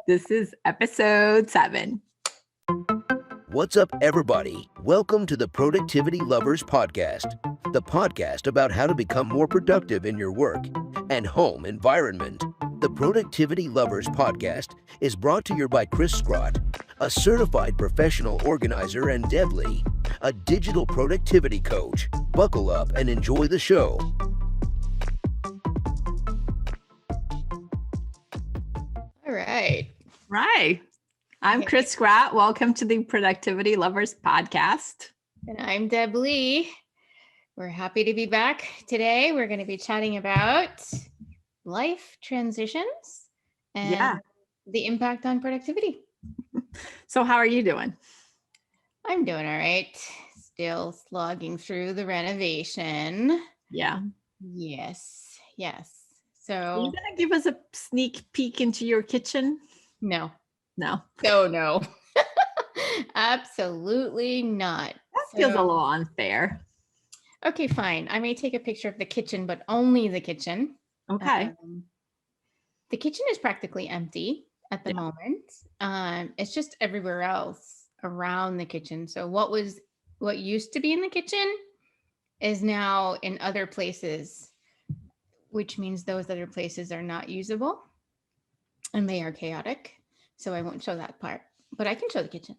This is episode 7. What's up, everybody? Welcome to the Productivity Lovers Podcast, the podcast about how to become more productive in your work and home environment. The Productivity Lovers Podcast is brought to you by Cris, a certified professional organizer, and Deb, a digital productivity coach. Buckle up and enjoy the show. All right. Right. I'm Okay. Cris. Welcome to the Productivity Lovers Podcast. And I'm Deb Lee. We're happy to be back today. We're going to be chatting about life transitions and the impact on productivity. So how are you doing? I'm doing all right. Still slogging through the renovation. Yeah. Yes. Are So you going to give us a sneak peek into your kitchen? no. No. No. Absolutely not. That feels a little unfair. Okay, fine. I may take a picture of the kitchen, but only the kitchen. Okay. The kitchen is practically empty at the moment. It's just everywhere else around the kitchen. So what used to be in the kitchen is now in other places, which means those other places are not usable and they are chaotic. So I won't show that part, but I can show the kitchen.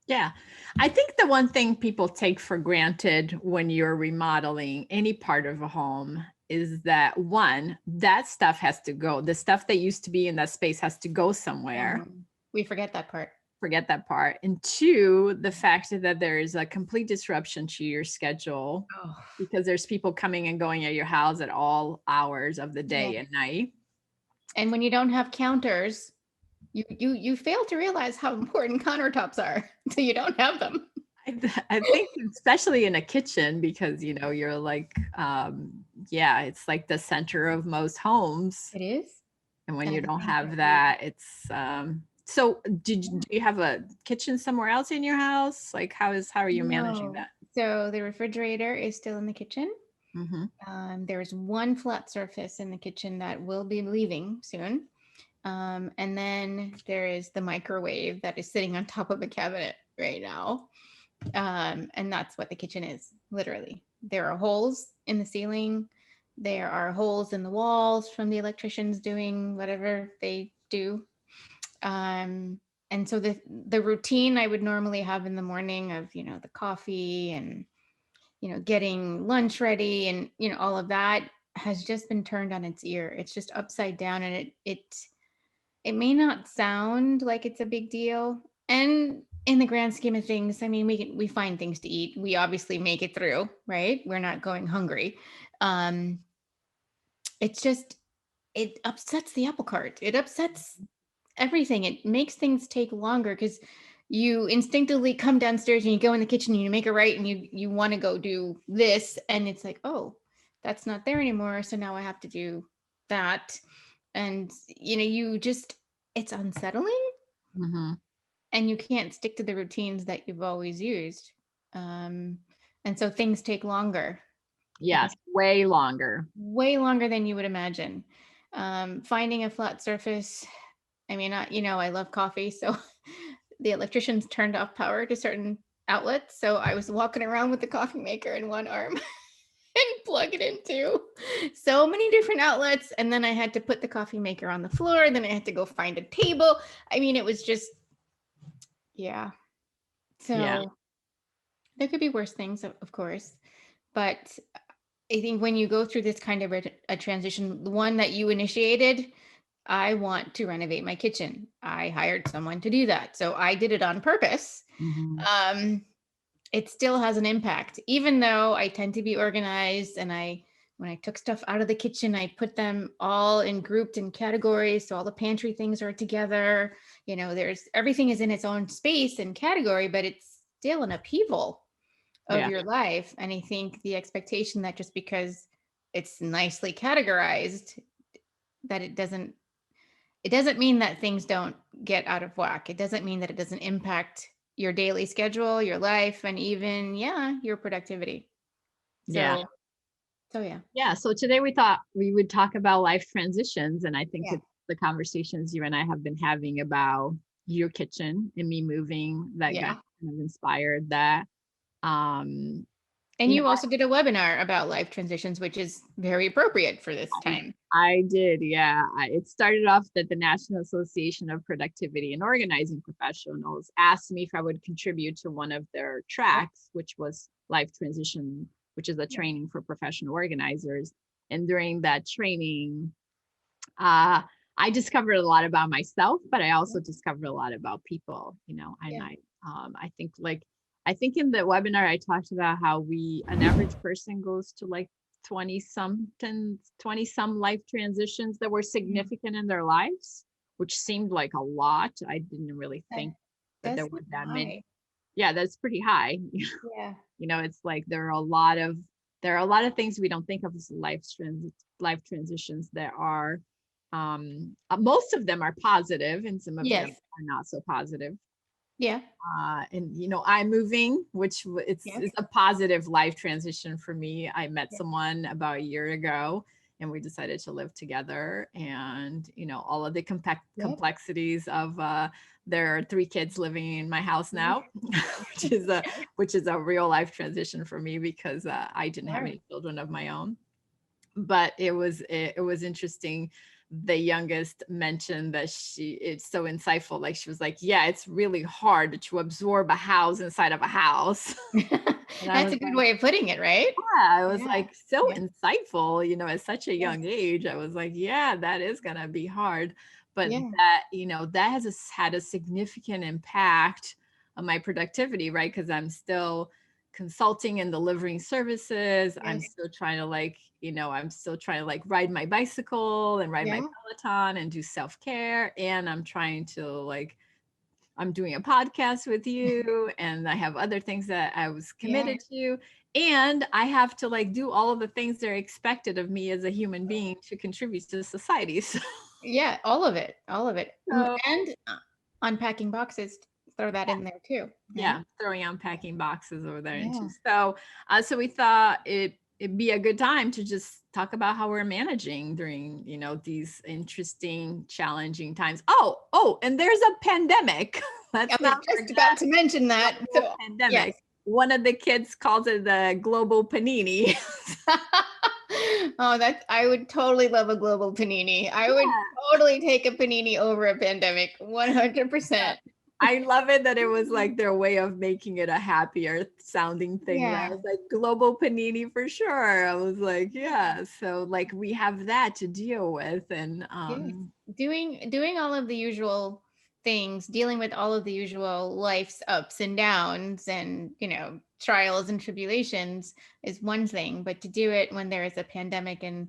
Yeah. I think the one thing people take for granted when you're remodeling any part of a home is that, one, that stuff has to go. The stuff that used to be in that space has to go somewhere. We forget that part. And two, the fact that there is a complete disruption to your schedule because there's people coming and going at your house at all hours of the day and night. And when you don't have counters, you fail to realize how important countertops are until you don't have them. I think especially in a kitchen, because you're like, it's like the center of most homes. It is. And when you don't have that, it's so do you have a kitchen somewhere else in your house? Like how are you managing that? So the refrigerator is still in the kitchen. Mm-hmm. There's one flat surface in the kitchen that will be leaving soon. And then there is the microwave that is sitting on top of a cabinet right now. And that's what the kitchen is, literally. There are holes in the ceiling. There are holes in the walls from the electricians doing whatever they do. And so the routine I would normally have in the morning of, the coffee and, getting lunch ready and, all of that has just been turned on its ear. It's just upside down, and it may not sound like it's a big deal. And in the grand scheme of things, I mean, we find things to eat. We obviously make it through, right? We're not going hungry. It's just, it upsets the apple cart. It upsets everything. It makes things take longer because you instinctively come downstairs and you go in the kitchen and you make it right and you want to go do this. And it's like, oh, that's not there anymore. So now I have to do that. And, it's unsettling. Mm-hmm. And you can't stick to the routines that you've always used. And so things take longer. Yes, way longer Than you would imagine. Finding a flat surface. I mean, I love coffee. So the electricians turned off power to certain outlets. So I was walking around with the coffee maker in one arm and plug it into so many different outlets. And then I had to put the coffee maker on the floor. And then I had to go find a table. I mean, it was just, So there could be worse things, of course. But I think when you go through this kind of a transition, the one that you initiated, I want to renovate my kitchen. I hired someone to do that. So I did it on purpose. Mm-hmm. It still has an impact, even though I tend to be organized. And when I took stuff out of the kitchen, I put them all grouped in categories. So all the pantry things are together. Everything is in its own space and category, but it's still an upheaval of your life. And I think the expectation that just because it's nicely categorized, that it doesn't mean that things don't get out of whack. It doesn't mean that it doesn't impact your daily schedule, your life, and even, your productivity. So today we thought we would talk about life transitions. And I think it's the conversations you and I have been having about your kitchen and me moving that got kind of inspired that. And you also did a webinar about life transitions, which is very appropriate for this time. I did, yeah. It started off that the National Association of Productivity and Organizing Professionals asked me if I would contribute to one of their tracks, which was Life Transition, which is a training for professional organizers. And during that training, I discovered a lot about myself, but I also discovered a lot about people, you know, and I think in the webinar, I talked about how an average person goes to like 20 some life transitions that were significant in their lives, which seemed like a lot. I didn't really think that there were that many. Yeah, that's pretty high. Yeah. You know, it's like there are a lot of things we don't think of as life transitions that are, most of them are positive and some of them are not so positive. Yeah. And you know, I'm moving, which it's a positive life transition for me. I met someone about a year ago and we decided to live together, and you know, all of the complexities of there are 3 kids living in my house now, which is a real life transition for me because I didn't have any children of my own. But it was interesting. The youngest mentioned that it's so insightful. Like she was like, yeah, it's really hard to absorb a house inside of a house. That's a good way of putting it, right? Yeah, I was like so insightful, you know, at such a young age. I was like, yeah, that is gonna be hard. But that, you know, that has had a significant impact on my productivity, right? Because I'm still consulting and delivering services. I'm still trying to ride my bicycle and ride my Peloton and do self-care. And I'm trying to I'm doing a podcast with you, and I have other things that I was committed to. And I have to do all of the things that are expected of me as a human being to contribute to society. So yeah, all of it. And unpacking boxes, throw that in there too. Yeah, throwing unpacking boxes over there. So we thought it'd be a good time to just talk about how we're managing during, you know, these interesting, challenging times. Oh, and there's a pandemic. Let's not just about to mention that. So, pandemic. Yes. One of the kids calls it the global panini. I would totally love a global panini. I would totally take a panini over a pandemic, 100%. I love it that it was like their way of making it a happier sounding thing. Yeah. I was like, global panini for sure. I was like, yeah. So like we have that to deal with, and doing all of the usual things, dealing with all of the usual life's ups and downs and, you know, trials and tribulations is one thing, but to do it when there is a pandemic and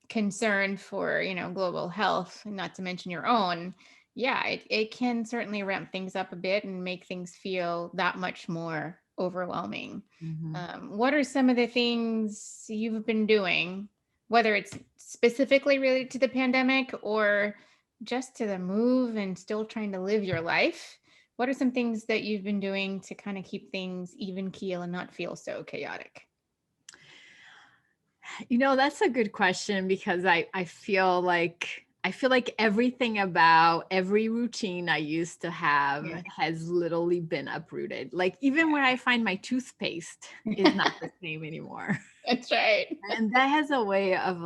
concern for, you know, global health, not to mention your own, it can certainly ramp things up a bit and make things feel that much more overwhelming. Mm-hmm. What are some of the things you've been doing, whether it's specifically related to the pandemic or just to the move and still trying to live your life? What are some things that you've been doing to kind of keep things even keel and not feel so chaotic? You know, that's a good question, because I feel like everything about every routine I used to have has literally been uprooted. Like even where I find my toothpaste is not the same anymore. That's right. And that has a way of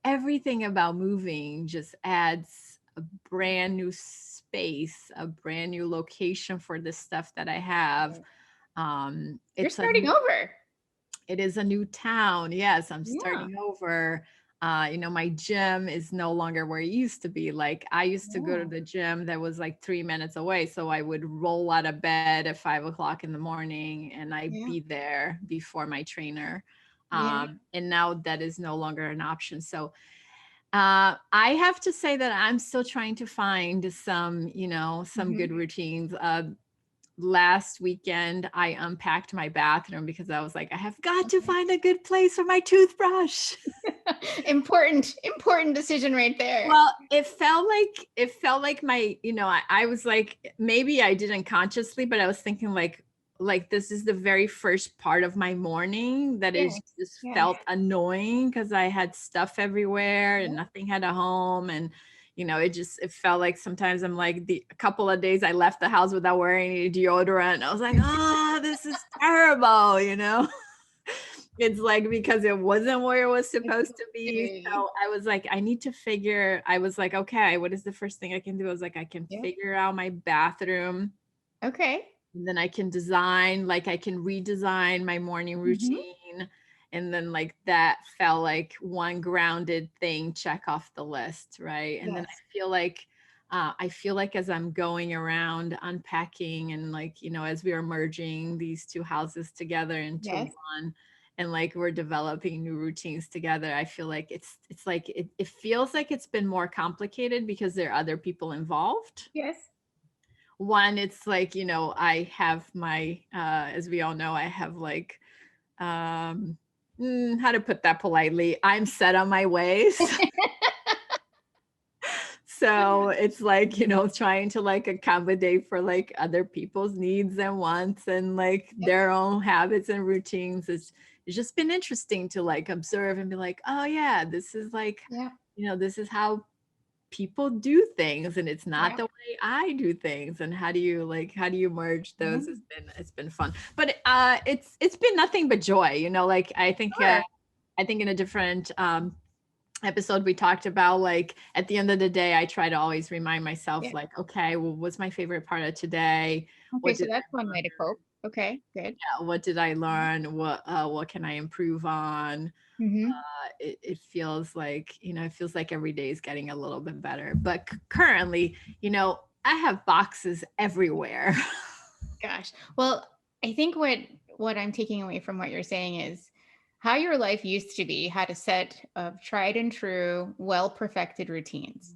everything about moving just adds a brand new space, a brand new location for the stuff that I have. You're starting over. It is a new town. Yes, I'm starting over. My gym is no longer where it used to be. Like I used to go to the gym that was like 3 minutes away. So I would roll out of bed at 5 o'clock in the morning and I'd be there before my trainer. And now that is no longer an option. So I have to say that I'm still trying to find some good routines. Last weekend, I unpacked my bathroom because I was like, I have got to find a good place for my toothbrush. Important decision right there. Well, it felt like my, I was like, maybe I didn't consciously, but I was thinking like, like this is the very first part of my morning that is Yes. just Yeah. felt annoying because I had stuff everywhere and Yeah. nothing had a home. And it felt like sometimes I'm like a couple of days I left the house without wearing any deodorant. I was like, oh, this is terrible, It's like because it wasn't where it was It's supposed supposed to to be. be. So I was like, I was like, okay, what is the first thing I can do? I was like, I can Yeah. figure out my bathroom. Okay. And then I can design, like I can redesign my morning Mm-hmm. routine. And then like that felt like one grounded thing, check off the list, right? And then Yes. I feel like as I'm going around unpacking and like, as we are merging these two houses together into Yes. one, and like we're developing new routines together, I feel like it's like it feels like it's been more complicated because there are other people involved. Yes. One, it's like, I have my as we all know, I have like um how to put that politely, I'm set on my ways. So it's like, trying to like accommodate for like other people's needs and wants and like Yep. their own habits and routines. It's just been interesting to like observe and be like, oh yeah, this is like, Yeah. this is how people do things, and it's not Yeah. the way I do things. And how do you merge those? Mhm. It's been fun. But it's been nothing but joy, like Sure. I think in a different episode we talked about like at the end of the day I try to always remind myself Yeah. like, okay, well, what's my favorite part of today? Okay. What So did that's one way to cope. Okay. Good. what did I learn? What can I improve on? Mm-hmm. It feels like, it feels like every day is getting a little bit better. But currently, I have boxes everywhere. Gosh. Well, I think what I'm taking away from what you're saying is how your life used to be had a set of tried and true, well perfected routines.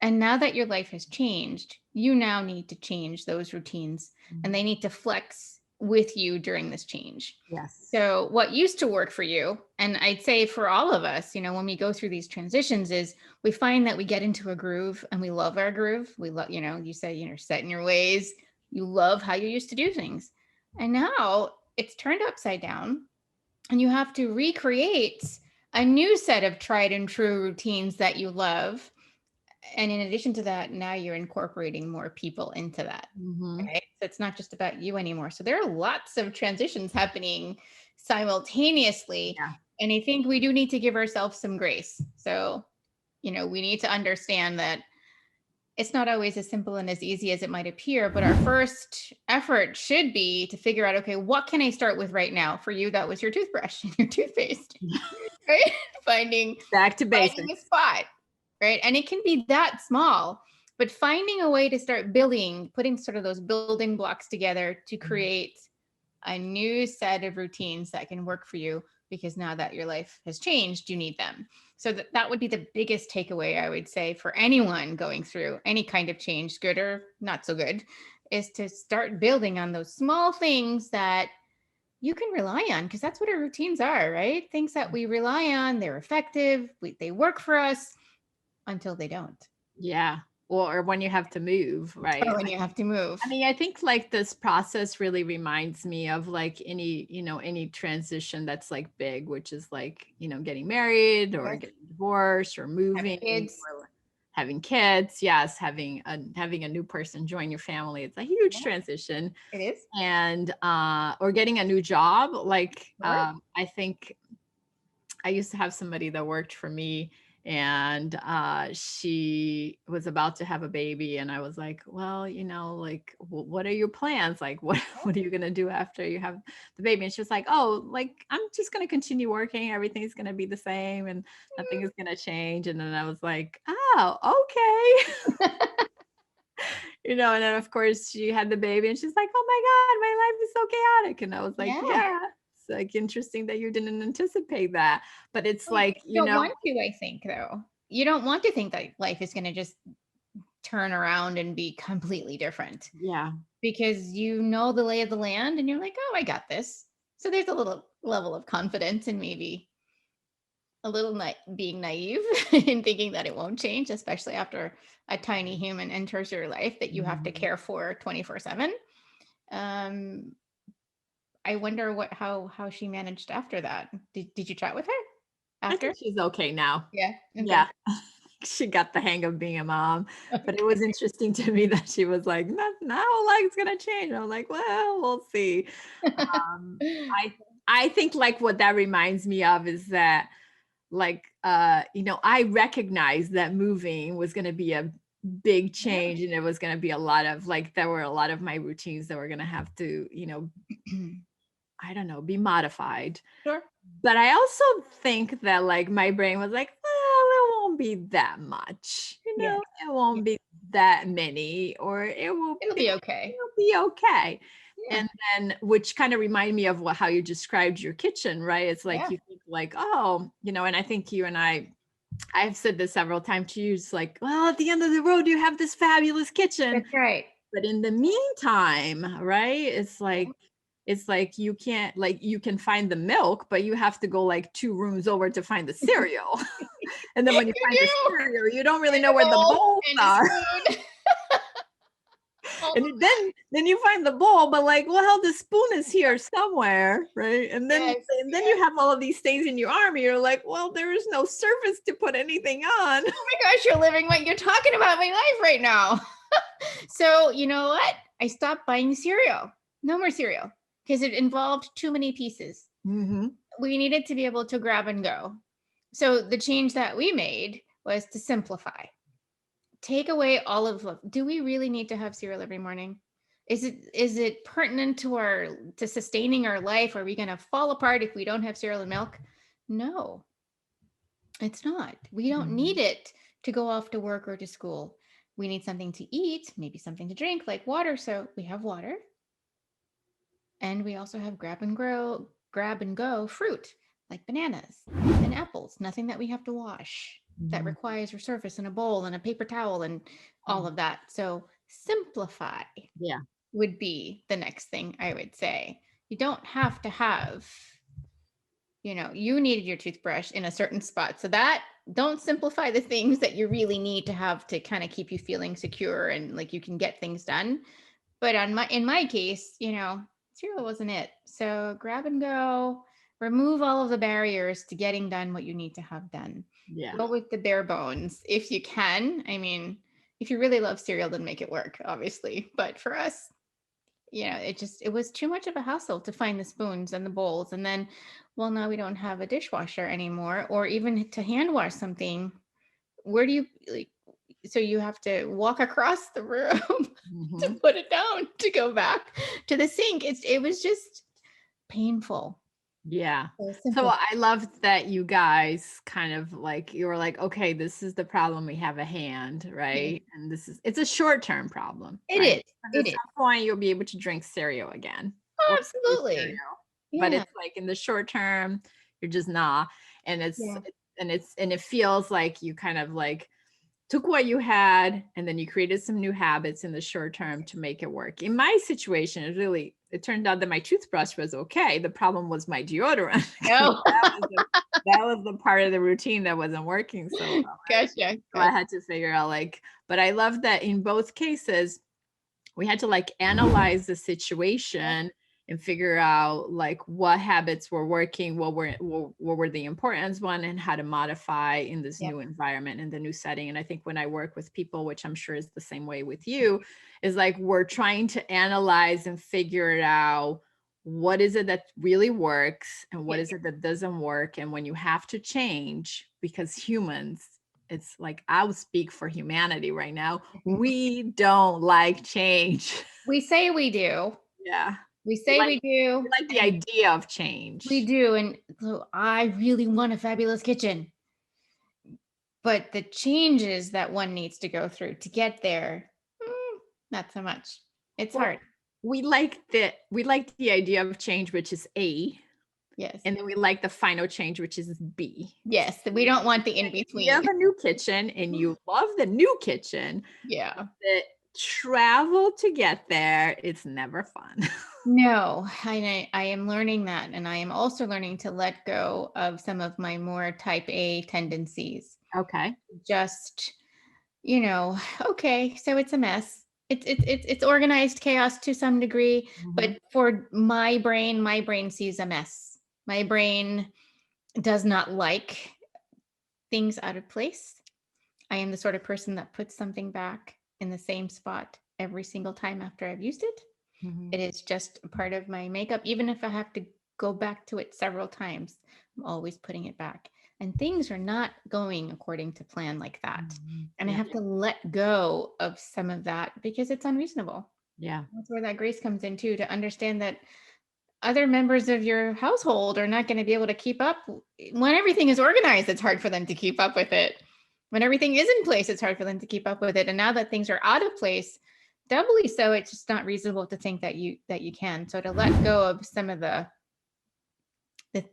And now that your life has changed, you now need to change those routines and they need to flex with you during this change. Yes. So, what used to work for you, and I'd say for all of us, when we go through these transitions, is we find that we get into a groove and we love our groove. We love, you say, set in your ways. You love how you used to do things. And now it's turned upside down and you have to recreate a new set of tried and true routines that you love. And in addition to that, now you're incorporating more people into that. Mm-hmm. Right. So it's not just about you anymore. So there are lots of transitions happening simultaneously. Yeah. And I think we do need to give ourselves some grace. So, we need to understand that it's not always as simple and as easy as it might appear, but our first effort should be to figure out, okay, what can I start with right now? For you, that was your toothbrush and your toothpaste, right? finding Back to finding a basics. spot, right? And it can be that small, but finding a way to start building, putting sort of those building blocks together to create a new set of routines that can work for you, because now that your life has changed, you need them. So that would be the biggest takeaway, I would say, for anyone going through any kind of change, good or not so good, is to start building on those small things that you can rely on, because that's what our routines are, right? Things that we rely on, they're effective, they work for us until they don't. Yeah. Or when you have to move, right? Or when you have to move. I mean, I think like this process really reminds me of like any transition that's like big, which is like, getting married or Yes. getting divorced or moving Having kids. or having kids. Yes, having a new person join your family. It's a huge Yeah, transition. it is. And or getting a new job. Like Sure. I think I used to have somebody that worked for me, and she was about to have a baby, and I was like, well, like what are your plans? Like what are you going to do after you have the baby? And she was like, oh, like I'm just going to continue working, everything's going to be the same and nothing is going to change. And then I was like, oh, okay. And then of course she had the baby and she's like, oh my god, my life is so chaotic. And I was like, Yeah. yeah, it's like interesting that you didn't anticipate that. But it's Well, like, you don't want to, I think, though. You don't want to think that life is going to just turn around and be completely different, yeah. because you know the lay of the land and you're like, oh, I got this. So there's a little level of confidence and maybe a little being naive in thinking that it won't change, especially after a tiny human enters your life that you have to Mhm. care for 24/7. Um, I wonder how she managed after that. Did you chat with her I after? think she's okay now. Yeah. Okay. Yeah. She got the hang of being a mom, but it was interesting to me that she was like, "No, no, like it's gonna change." I'm like, "Well, we'll see." Um, I I think like what that reminds me of is that like I recognized that moving was going to be a big change, and it was going to be a lot of like there were a lot of my routines that were going to have to I don't know, be modified. Sure. But I also think that like my brain was like, well, it won't be that much, Yeah. it Yeah. won't be that many, or it will It'll be okay. be okay. Yeah. And then, which kind of remind me of how you described your kitchen, right? It's like Yeah. you think like, oh, and I think you and I've said this several times to you. It's like, well, at the end of the road, you have this fabulous kitchen. That's right. But in the meantime, right, it's like you can't, like you can find the milk, but you have to go like 2 rooms over to find the cereal. And then when you You find the do. cereal, you don't really And know a where the bowl bowls and a are. spoon. All And of that. then you find the bowl, but like, well, the spoon is here somewhere, right? And then Yes. you have all of these things in your arm, and you're like, well, there is no surface to put anything on. Oh my gosh, you're talking about my life right now. So you know what? I stopped buying cereal. No more cereal because it involved too many pieces. Mm-hmm. We needed to be able to grab and go. So the change that we made was to simplify. Take away all of do we really need to have cereal every morning? Is it pertinent to sustaining our life? Are we going to fall apart if we don't have cereal and milk? No, it's not. We don't need it to go off to work or to school. We need something to eat, maybe something to drink like water. So we have water, and we also have grab and go fruit like bananas and apples, nothing that we have to wash that requires a surface and a bowl and a paper towel and all of that. So simplify Yeah. would be the next thing I would say. You don't have to have, you needed your toothbrush in a certain spot. So that don't simplify the things that you really need to have to kind of keep you feeling secure and like you can get things done. But in my case, cereal wasn't it. So grab and go, remove all of the barriers to getting done what you need to have done. Yeah. Go with the bare bones if you can. I mean, if you really love cereal, then make it work, obviously. But for us, it was too much of a hassle to find the spoons and the bowls. And then, well, now we don't have a dishwasher anymore, or even to hand wash something. Where do you like? So you have to walk across the room to put it down to go back to the sink. It was just painful. Yeah. So So I love that you guys kind of like, you were like, okay, this is the problem we have at hand, right? And it's a short-term problem, It right? is. Because It at is. some point you'll be able to drink cereal again. Oh, Or eat absolutely. cereal. But Yeah. it's like in the short term, you're just not. And Yeah. it feels like you kind of like took what you had and then you created some new habits in the short term to make it work. In my situation, it turned out that my toothbrush was okay. The problem was my deodorant. No. that was the part of the routine that wasn't working so well. Right? Gotcha. So I had to figure out but I love that in both cases, we had to like analyze the situation and figure out like what habits were working, what were the important one, and how to modify in this new environment, in the new setting. And I think when I work with people, which I'm sure is the same way with you, is like we're trying to analyze and figure it out. What is it that really works and what is it that doesn't work? And when you have to change, because humans, it's like I'll speak for humanity right now. We don't like change. We say we do. Yeah. We say we do. We like the idea of change. We do. And so I really want a fabulous kitchen. But the changes that one needs to go through to get there, not so much. It's hard. We like the idea of change, which is A. Yes. And then we like the final change, which is B. Yes. We don't want the in-between. You have a new kitchen and you love the new kitchen. Yeah. The travel to get there, it's never fun. No, I am learning that. And I am also learning to let go of some of my more type A tendencies. Okay. Just, okay, so it's a mess. It's organized chaos to some degree, but for my brain sees a mess. My brain does not like things out of place. I am the sort of person that puts something back in the same spot every single time after I've used it. It is just a part of my makeup. Even if I have to go back to it several times, I'm always putting it back. And things are not going according to plan like that. And I have to let go of some of that because it's unreasonable. Yeah. That's where that grace comes in too, to understand that other members of your household are not going to be able to keep up. When everything is organized, it's hard for them to keep up with it. When everything is in place, it's hard for them to keep up with it. And now that things are out of place, doubly so, it's just not reasonable to think that you can. So to let go of some of the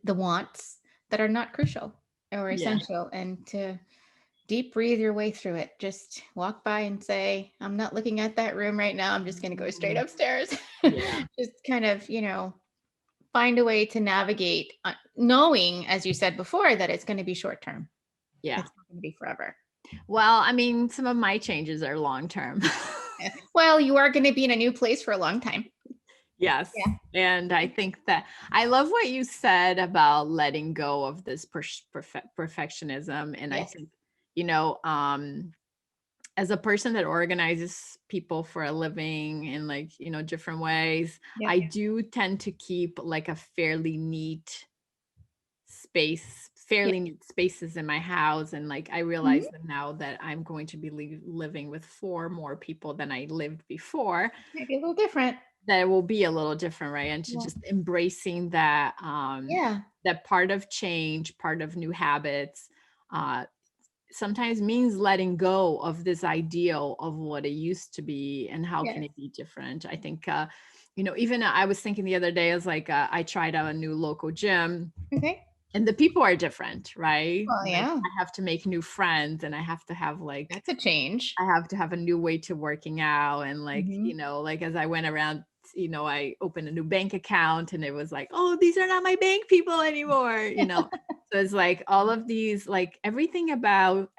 wants that are not crucial or essential, and to deep breathe your way through it. Just walk by and say, I'm not looking at that room right now. I'm just going to go straight upstairs. Just kind of, find a way to navigate, knowing, as you said before, that it's going to be short term. Yeah. It's not going to be forever. Well, I mean, some of my changes are long term. Well, you are going to be in a new place for a long time. Yes. Yeah. And I think that I love what you said about letting go of this perfectionism. And I think, as a person that organizes people for a living in different ways, I do tend to keep like a fairly neat spaces in my house. And I realize that now that I'm going to be living with 4 more people than I lived before. Maybe a little different. That it will be a little different, right? And to just embracing that, that part of change, part of new habits, sometimes means letting go of this ideal of what it used to be and how can it be different. I think, even I was thinking the other day, I was like, I tried out a new local gym. Okay. And the people are different, right? Well, yeah. I have to make new friends, and I have to have that's a change. I have to have a new way to working out. And as I went around, I opened a new bank account, and it was like, oh, these are not my bank people anymore, So it's like all of these, everything about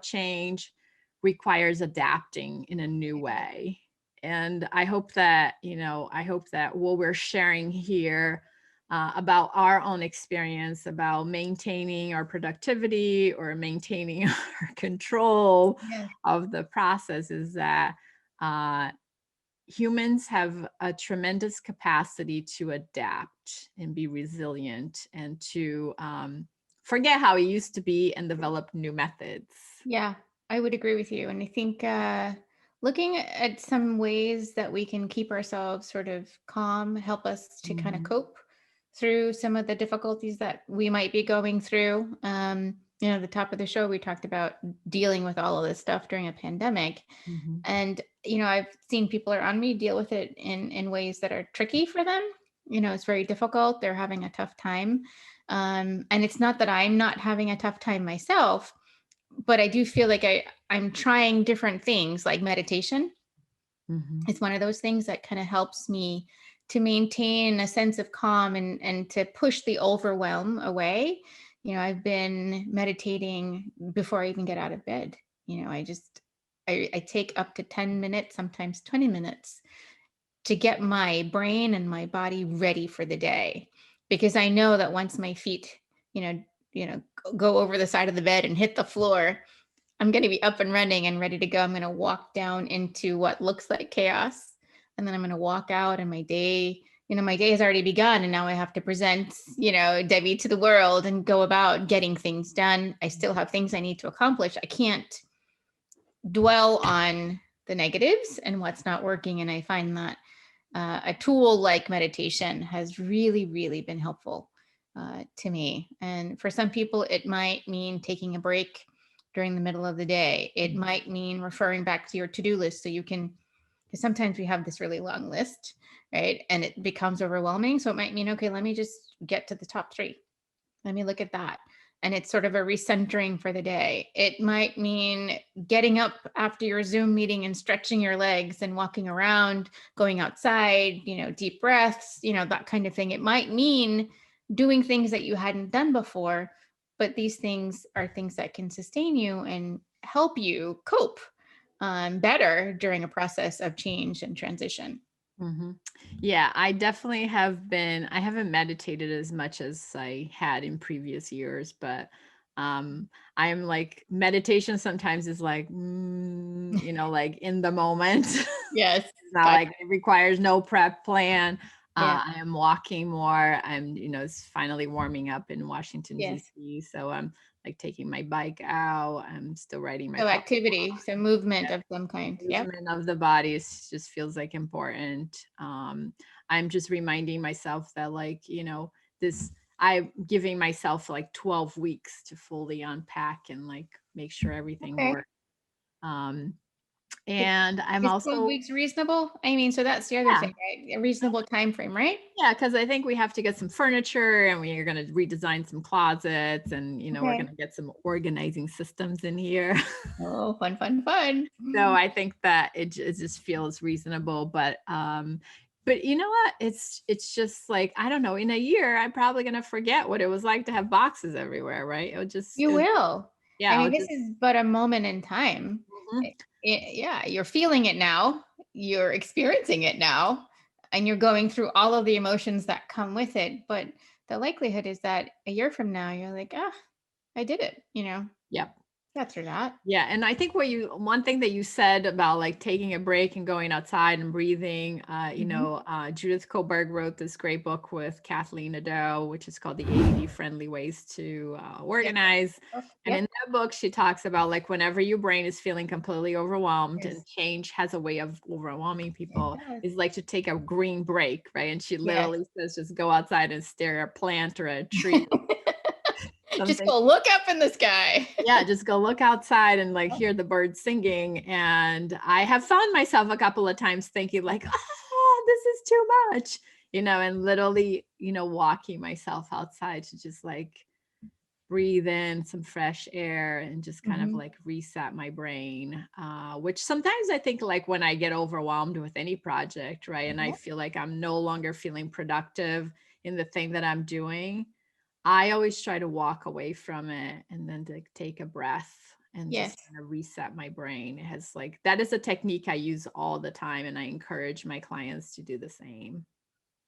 change requires adapting in a new way. And I hope that, what we're sharing here about our own experience about maintaining our productivity or maintaining our control of the process is that humans have a tremendous capacity to adapt and be resilient and to forget how it used to be and develop new methods. Yeah, I would agree with you. And I think looking at some ways that we can keep ourselves sort of calm, help us to kind of cope through some of the difficulties that we might be going through. The top of the show, we talked about dealing with all of this stuff during a pandemic. And, I've seen people around me deal with it in ways that are tricky for them. It's very difficult. They're having a tough time. And it's not that I'm not having a tough time myself, but I do feel like I'm trying different things like meditation. It's one of those things that kind of helps me to maintain a sense of calm and to push the overwhelm away. I've been meditating before I even get out of bed. I take up to 10 minutes, sometimes 20 minutes to get my brain and my body ready for the day. Because I know that once my feet, go over the side of the bed and hit the floor, I'm going to be up and running and ready to go. I'm going to walk down into what looks like chaos. And then I'm going to walk out, and my day has already begun. And now I have to present, Debbie to the world and go about getting things done. I still have things I need to accomplish. I can't dwell on the negatives and what's not working. And I find that a tool like meditation has really, really been helpful to me. And for some people, it might mean taking a break during the middle of the day. It might mean referring back to your to-do list so you can, because sometimes we have this really long list, right? And it becomes overwhelming. So it might mean, okay, let me just get to the top 3. Let me look at that. And it's sort of a recentering for the day. It might mean getting up after your Zoom meeting and stretching your legs and walking around, going outside, deep breaths, that kind of thing. It might mean doing things that you hadn't done before, but these things are things that can sustain you and help you cope better during a process of change and transition. Mm-hmm. Yeah, I definitely I haven't meditated as much as I had in previous years, but I'm like, meditation sometimes is like, like in the moment. Yes. It's not Gotcha. like it requires no prep plan. Yeah. I am walking more. It's finally warming up in Washington, Yes. D.C. So I'm like taking my bike out. I'm still riding my So car. activity, so movement of some kind. Yep. Movement of the body just feels like important. I'm just reminding myself that, like, this I'm giving myself like 12 weeks to fully unpack and like make sure everything Okay. works. Um, and I'm Is 12 also, weeks reasonable? I mean, so that's the other yeah, thing, right? A reasonable time frame, right? yeah, because I think we have to get some furniture and we are going to redesign some closets, and we're going Okay. to get some organizing systems in here. Oh, fun, fun, fun. So I think that it just feels reasonable, but you know what? It's just like, I don't know, in a year, I'm probably gonna forget what it was like to have boxes everywhere, right? You will. I Yeah, mean, it'll this just, is but a moment in time. mhm. Yeah, you're feeling it now. You're experiencing it now, and you're going through all of the emotions that come with it. But the likelihood is that a year from now, you're like, ah, I did it. Yep. Got through that. Yeah, and I think one thing that you said about like taking a break and going outside and breathing, Mhm. Judith Koberg wrote this great book with Kathleen Nadeau, which is called The ADD Friendly Ways to Yep. Organize. And in Yep. that book, she talks about like whenever your brain is feeling completely overwhelmed, Yes. and change has a way of overwhelming It people, does. is like to take a green break, right? And she Yes. literally says, just go outside and stare at a plant or a tree, Just something. go look up in the sky. Yeah, just go look outside and like hear the birds singing. And I have found myself a couple of times thinking like, oh, this is too much, and literally, walking myself outside to just like breathe in some fresh air and just kind of Mhm. like reset my brain. Which sometimes I think, like, when I get overwhelmed with any project, right, and I Yep. feel like I'm no longer feeling productive in the thing that I'm doing, I always try to walk away from it and then to take a breath and Yes. just kind of reset my brain. It has like, that is a technique I use all the time, and I encourage my clients to do the same.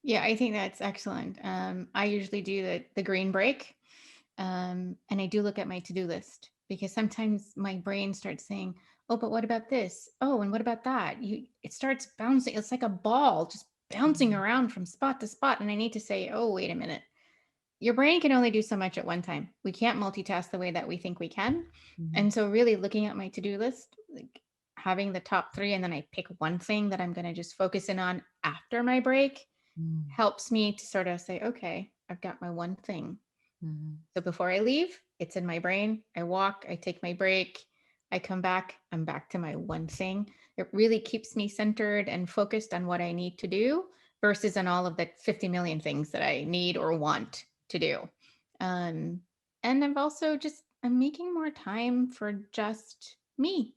Yeah, I think that's excellent. I usually do the green break, and I do look at my to-do list because sometimes my brain starts saying, "Oh, but what about this? Oh, and what about that?" It starts bouncing. It's like a ball just bouncing Mhm. around from spot to spot, and I need to say, "Oh, wait a minute. Your brain can only do so much at one time. We can't multitask the way that we think we can." Mhm. And so, really looking at my to-do list, like having the top three, and then I pick one thing that I'm going to just focus in on after my break Mhm. helps me to sort of say, okay, I've got my one thing. Mhm. So before I leave, it's in my brain. I walk, I take my break, I come back, I'm back to my one thing. It really keeps me centered and focused on what I need to do versus on all of the 50 million things that I need or want to do. Um, and I'm making more time for just me.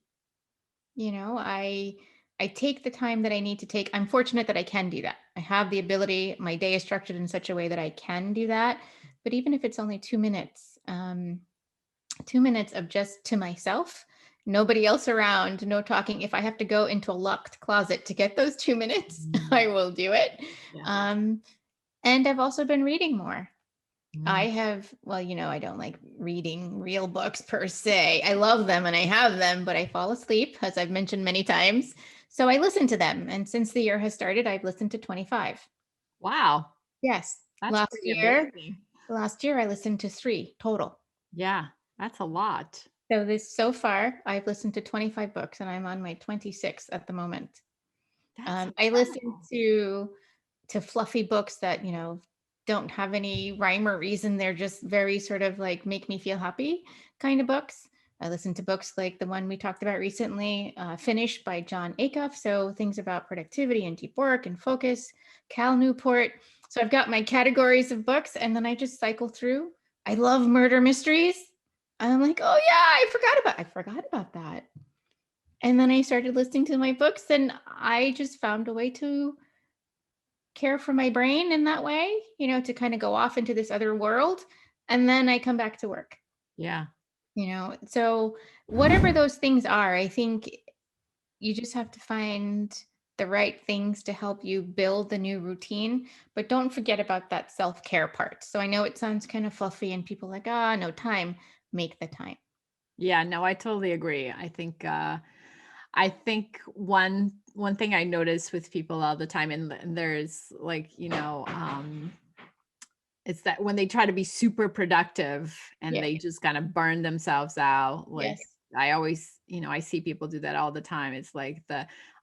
I take the time that I need to take. I'm fortunate that I can do that. I have the ability. My day is structured in such a way that I can do that. But even if it's only 2 minutes, 2 minutes of just to myself, nobody else around, no talking. If I have to go into a locked closet to get those 2 minutes, I Mhm. will do it. Yeah. Um, and I've also been reading more. I Mhm. have, well, I don't like reading real books per se. I love them and I have them, but I fall asleep, as I've mentioned many times. So I listen to them. And since the year has started, I've listened to 25. Wow, Yes. that's Last pretty year, amazing. last year I listened to three total. Yeah, that's a lot. So far, I've listened to 25 books and I'm on my 26th at the moment. That's I listen incredible. to fluffy books that don't have any rhyme or reason. They're just very sort of like make me feel happy kind of books. I listen to books like the one we talked about recently, Finish by John Acuff. So things about productivity and deep work and focus. Cal Newport. So I've got my categories of books, and then I just cycle through. I love murder mysteries. I'm like, oh yeah, I forgot about that. And then I started listening to my books, and I just found a way to care for my brain in that way, to kind of go off into this other world. And then I come back to work, Yeah. So whatever those things are, I think You just have to find the right things to help you build the new routine, but don't forget about that self-care part. So I know it sounds kind of fluffy and people like, no time. Make the time. Yeah, no, I totally agree. I think one thing I notice with people all the time, and there's like, it's that when they try to be super productive and Yeah. they just kind of burn themselves out. Like Yes. I always, I see people do that all the time. It's like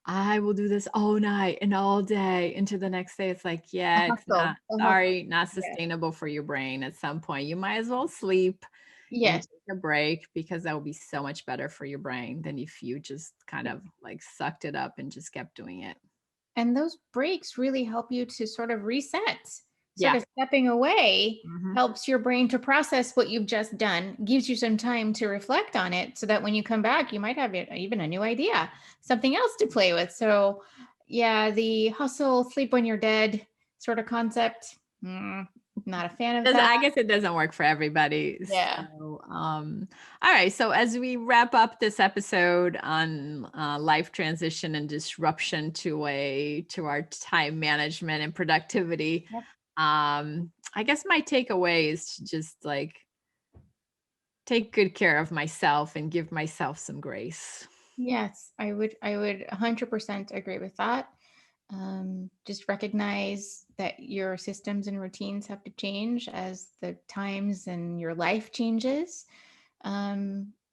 I will do this all night and all day into the next day. It's like, A yeah, it's hustle. not, A hustle. sorry, not Yeah. sustainable for your brain. At some point, you might as well sleep and Yes. take a break, because that will be so much better for your brain than if you just kind of like sucked it up and just kept doing it. And those breaks really help you to sort of reset. Sort Yeah. of stepping away Mhm. helps your brain to process what you've just done, gives you some time to reflect on it so that when you come back, you might have even a new idea, something else to play with. So, yeah, the hustle, sleep when you're dead sort of concept, not a fan of that. I guess it doesn't work for everybody. Yeah. So, all right. So as we wrap up this episode on life transition and disruption to our time management and productivity, Yep. I guess my takeaway is to just like take good care of myself and give myself some grace. Yes, I would 100% agree with that. Just recognize that your systems and routines have to change as the times and your life changes.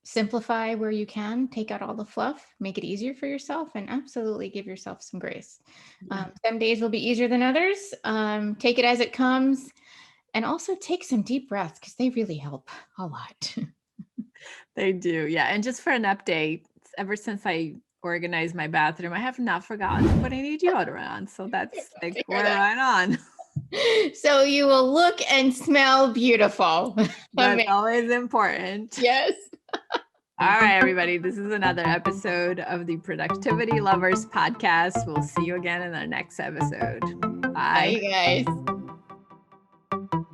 Simplify where you can, take out all the fluff, make it easier for yourself, and absolutely give yourself some grace. Yeah. Some days will be easier than others. Take it as it comes, and also take some deep breaths because they really help a lot. They do. Yeah. And just for an update, ever since I organized my bathroom, I have not forgotten to put any deodorant on. So that's like we're right on. So you will look and smell beautiful. That's always important. Yes. All right, everybody. This is another episode of the Productivity Lovers podcast. We'll see you again in our next episode. Bye. Bye, guys.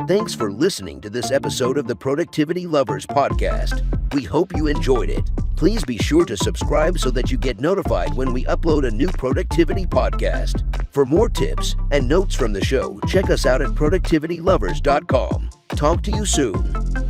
Thanks for listening to this episode of the Productivity Lovers podcast. We hope you enjoyed it. Please be sure to subscribe so that you get notified when we upload a new productivity podcast. For more tips and notes from the show, check us out at productivitylovers.com. Talk to you soon.